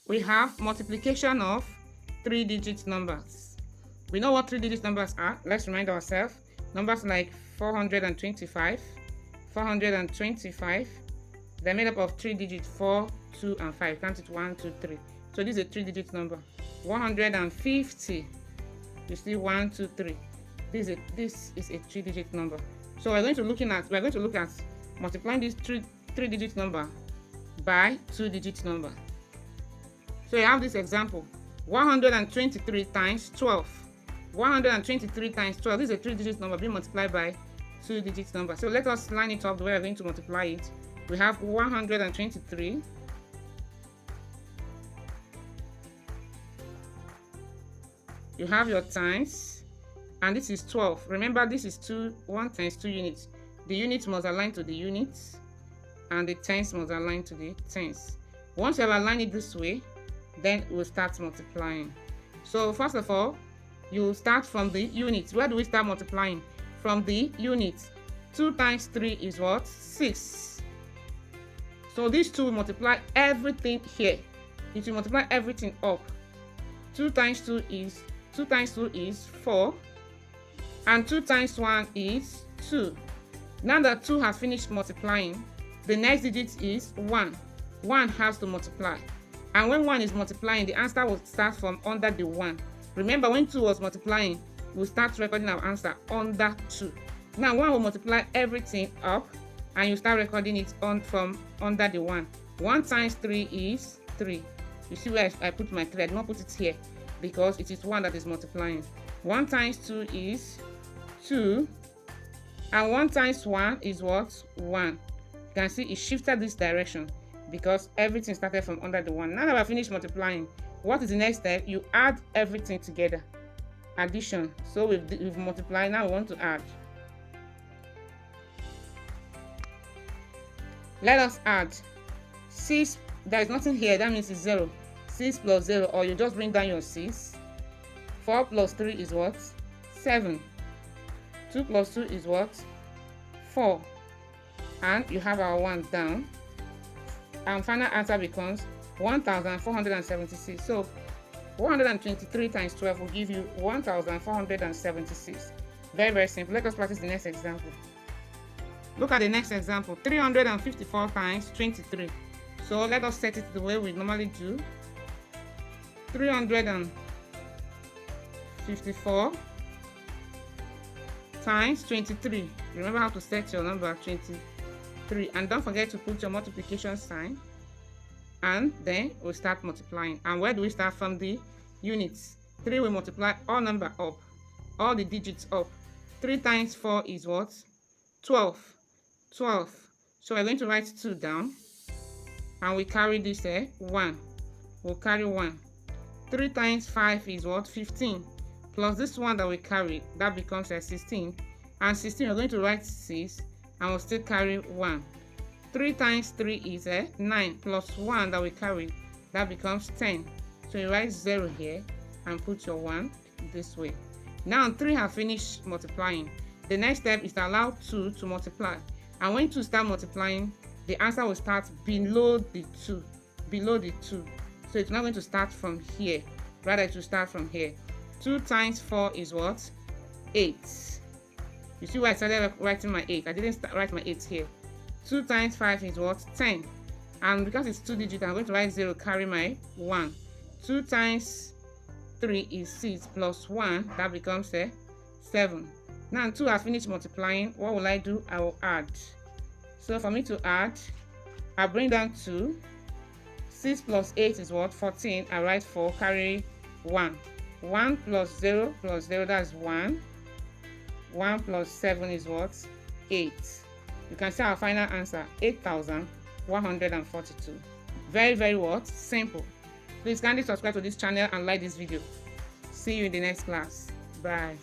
we have multiplication of 3-digit numbers. We know what 3-digit numbers are. Let's remind ourselves. Numbers like 425, 425, they're made up of 3 digits, 4, 2, and 5. Count it 1, 2, 3. So this is a 3-digit number. 150, you see 1, 2, 3. This is a 3-digit number. So we're going to look at multiplying this 3-digit number by 2-digit number. So you have this example: 123 times 12. 123 times 12. This is a 3-digit number being multiplied by 2-digit number. So let us line it up the way we're going to multiply it. We have 123 you have your times, and this is 12. Remember, this is 1 times 2 units. The units must align to the units, and the tens must align to the tens. Once you have aligned it this way, then we'll start multiplying. So first of all, you start from the units. Where do we start multiplying? From the units. 2 times 3 is what? 6. So these two will multiply everything here. It will multiply everything up. 2 times 2 is 4, and 2 times 1 is 2. Now that 2 has finished multiplying, the next digit is 1. 1 has to multiply, and when 1 is multiplying, the answer will start from under the 1. Remember, when 2 was multiplying, we'll start recording our answer under 2. Now 1 will multiply everything up, and you start recording it from under the 1. 1 times 3 is 3. You see where I put my 3? I did not put it here because it is 1 that is multiplying. 1 times 2 is 2, and 1 times 1 is what? 1. You can see it shifted this direction because everything started from under the 1. Now that we've finished multiplying, what is the next step? You add everything together. Addition. So we've multiplied. Now we want to add. Let us add 6. There is nothing here, that means it's 0. 6 plus 0, or you just bring down your 6. 4 plus 3 is what? 7. 2 plus 2 is what? 4. And you have our 1 down. And final answer becomes 1476. So 123 times 12 will give you 1476. Very, very simple. Let us practice the next example. Look at the next example. 354 times 23. So let us set it the way we normally do. 354 times 23. Remember how to set your number, 23. And don't forget to put your multiplication sign. And then we'll start multiplying. And where do we start? From the units. 3 will multiply all number up, all the digits up. 3 times 4 is what? 12. 12. So we're going to write 2 down, and we carry this 1. We'll carry 1. 3 times 5 is what? 15. Plus this one that we carry, that becomes 16. And 16, we're going to write 6, and we'll still carry 1. 3 times 3 is 9, plus 1 that we carry, that becomes 10. So you write 0 here and put your 1 this way. Now 3 have finished multiplying. The next step is to allow 2 to multiply. And when 2 start multiplying, the answer will start below the 2. Below the 2. So it's not going to start from here. Rather, it will start from here. 2 times 4 is what? 8. You see why I started writing my 8. I didn't write my 8 here. 2 times 5 is what? 10. And because it's 2 digits, I'm going to write 0, carry my 1. 2 times 3 is 6, plus 1, that becomes 7. Now 2 has finished multiplying. What will I do? I will add. So for me to add, I bring down 2. 6 plus 8 is what? 14. I write 4, carry 1. 1 plus 0, that's 1. 1 plus 7 is what? 8. You can see our final answer, 8,142. Very, very what? Simple. Please kindly subscribe to this channel and like this video. See you in the next class. Bye.